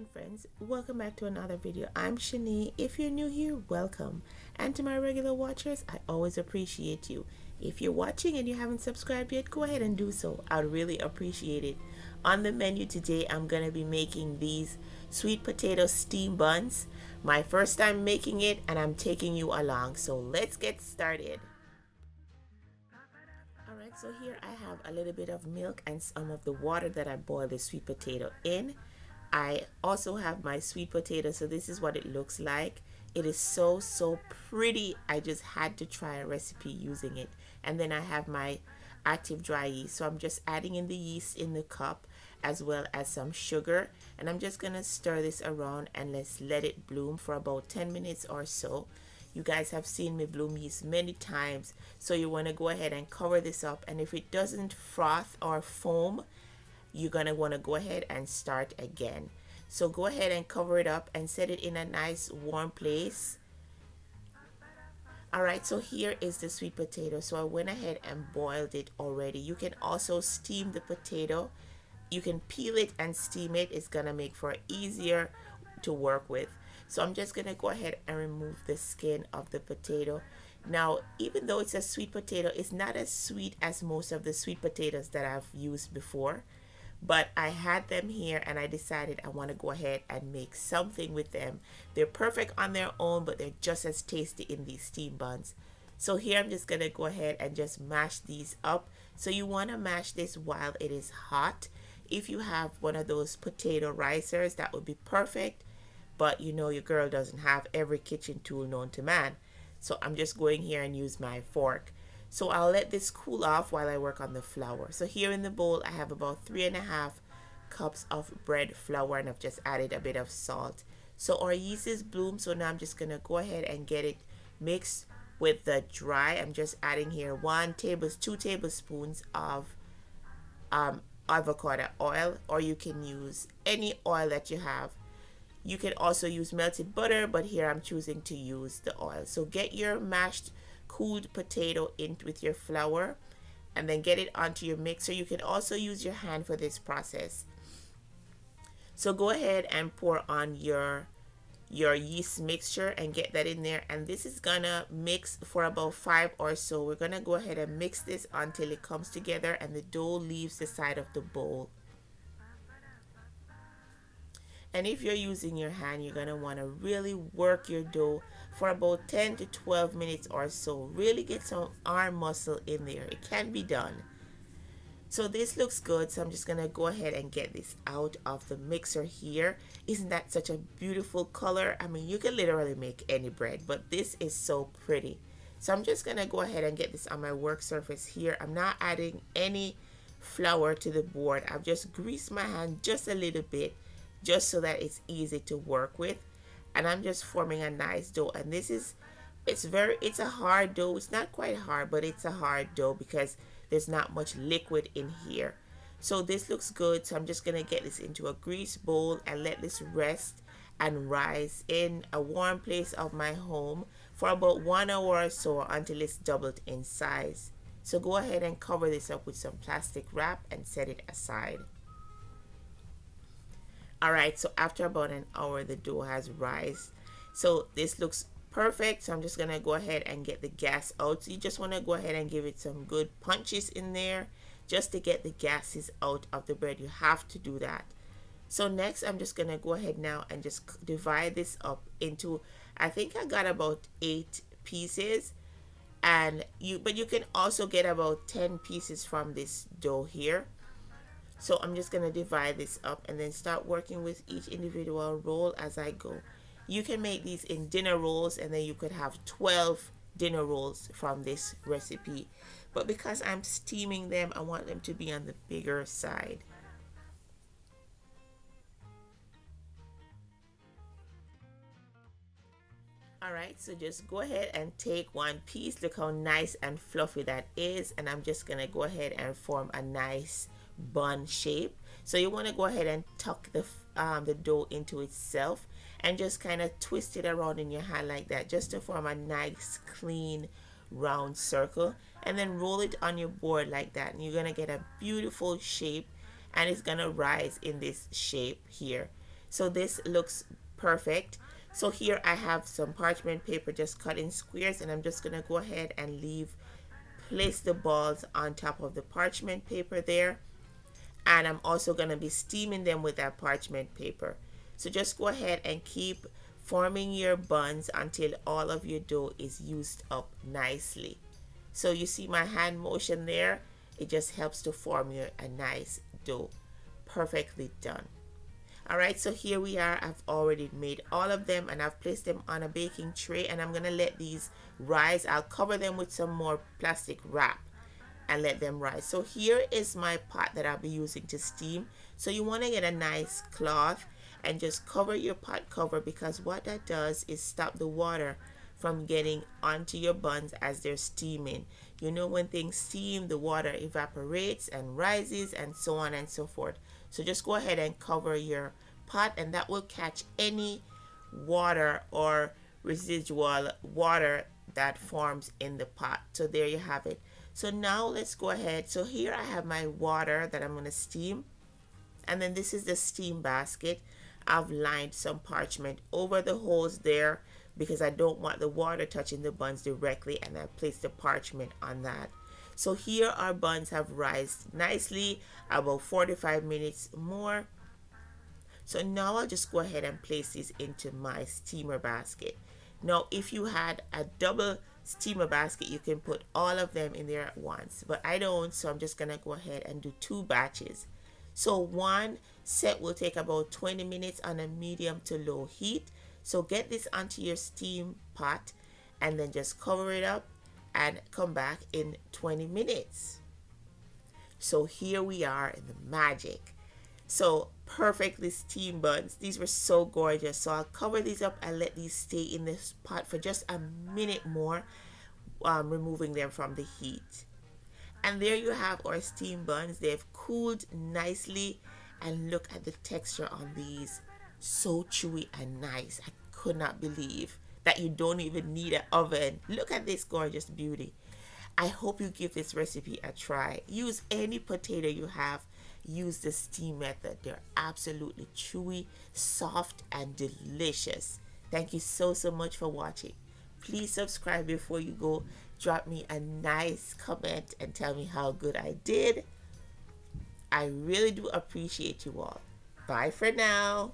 and friends, welcome back to another video. I'm Shani. If you're new here, welcome. And to my regular watchers, I always appreciate you. If you're watching and you haven't subscribed yet, go ahead and do so. I'd really appreciate it. On the menu today, I'm going to be making these sweet potato steam buns. My first time making it, and I'm taking you along. So let's get started. Alright, so here I have a little bit of milk and some of the water that I boiled the sweet potato in. I also have my sweet potato, so this is what it looks like. It is so pretty. I just had to try a recipe using it. And then I have my active dry yeast, so I'm just adding in the yeast in the cup as well as some sugar, and I'm just gonna stir this around and let's let it bloom for about 10 minutes or so. You guys have seen me bloom yeast many times, so you want to go ahead and cover this up, and if it doesn't froth or foam, you're gonna want to go ahead and start again. So go ahead and cover it up and set it in a nice warm place. Alright, so here is the sweet potato. So I went ahead and boiled it already. You can also steam the potato. You can peel it and steam it. It's gonna make for easier to work with. So I'm just gonna go ahead and remove the skin of the potato. Now, even though it's a sweet potato, it's not as sweet as most of the sweet potatoes that I've used before. But I had them here and I decided I want to go ahead and make something with them. They're perfect on their own, but they're just as tasty in these steam buns. So here I'm just going to go ahead and just mash these up. So you want to mash this while it is hot. If you have one of those potato risers, that would be perfect. But you know your girl doesn't have every kitchen tool known to man. So I'm just going here and use my fork. So I'll let this cool off while I work on the flour. So here in the bowl, I have about 3.5 cups of bread flour, and I've just added a bit of salt. So our yeast is bloomed, so now I'm just gonna go ahead and get it mixed with the dry. I'm just adding here 2 tablespoons of avocado oil, or you can use any oil that you have. You can also use melted butter, but here I'm choosing to use the oil. So get your mashed cooled potato in with your flour and then get it onto your mixer. You can also use your hand for this process. So go ahead and pour on your yeast mixture and get that in there, and this is gonna mix for about 5 or so. We're gonna go ahead and mix this until it comes together and the dough leaves the side of the bowl. And if you're using your hand, you're going to want to really work your dough for about 10 to 12 minutes or so. Really get some arm muscle in there. It can be done. So this looks good, so I'm just going to go ahead and get this out of the mixer here. Isn't that such a beautiful color? I mean, you can literally make any bread, but this is so pretty. So I'm just going to go ahead and get this on my work surface here. I'm not adding any flour to the board. I've just greased my hand just a little bit, just so that it's easy to work with, and I'm just forming a nice dough. And this is it's a hard dough. It's not quite hard, but it's a hard dough because there's not much liquid in here. So this looks good, so I'm just gonna get this into a grease bowl and let this rest and rise in a warm place of my home for about 1 hour or so until it's doubled in size. So go ahead and cover this up with some plastic wrap and set it aside. Alright, so after about an hour, the dough has rised. So this looks perfect. So I'm just going to go ahead and get the gas out. So you just want to go ahead and give it some good punches in there just to get the gases out of the bread. You have to do that. So next, I'm just going to go ahead now and just divide this up into, I think I got about 8 pieces. But you can also get about 10 pieces from this dough here. So I'm just going to divide this up and then start working with each individual roll as I go. You can make these in dinner rolls, and then you could have 12 dinner rolls from this recipe. But because I'm steaming them, I want them to be on the bigger side. Alright, so just go ahead and take one piece. Look how nice and fluffy that is. And I'm just going to go ahead and form a nice bun shape. So you want to go ahead and tuck the dough into itself and just kind of twist it around in your hand like that, just to form a nice clean round circle, and then roll it on your board like that, and you're gonna get a beautiful shape, and it's gonna rise in this shape here. So this looks perfect. So here I have some parchment paper just cut in squares, and I'm just gonna go ahead and place the balls on top of the parchment paper there. And I'm also gonna be steaming them with that parchment paper. So just go ahead and keep forming your buns until all of your dough is used up nicely. So you see my hand motion there, it just helps to form a nice dough. Perfectly done. Alright, so here we are. I've already made all of them and I've placed them on a baking tray, and I'm gonna let these rise. I'll cover them with some more plastic wrap and let them rise. So here is my pot that I'll be using to steam. So you want to get a nice cloth and just cover your pot cover, because what that does is stop the water from getting onto your buns as they're steaming. You know, when things steam, the water evaporates and rises and so on and so forth. So just go ahead and cover your pot, and that will catch any water or residual water that forms in the pot. So there you have it. So now let's go ahead. So here I have my water that I'm going to steam, and then this is the steam basket. I've lined some parchment over the holes there because I don't want the water touching the buns directly, and I placed the parchment on that. So here our buns have rised nicely, about 45 minutes more. So now I'll just go ahead and place these into my steamer basket. Now if you had a double steamer basket, you can put all of them in there at once, but I don't, so I'm just gonna go ahead and do 2 batches. So one set will take about 20 minutes on a medium to low heat. So get this onto your steam pot and then just cover it up and come back in 20 minutes. So here we are in the magic. So perfectly steamed buns. These were so gorgeous. So I'll cover these up and let these stay in this pot for just a minute more, removing them from the heat. And there you have our steamed buns. They've cooled nicely, and look at the texture on these. So chewy and nice. I could not believe that you don't even need an oven. Look at this gorgeous beauty. I hope you give this recipe a try. Use any potato you have. Use the steam method. They're absolutely chewy, soft, and delicious. Thank you so much for watching. Please subscribe before you go. Drop me a nice comment and tell me how good I did. I really do appreciate you all. Bye for now.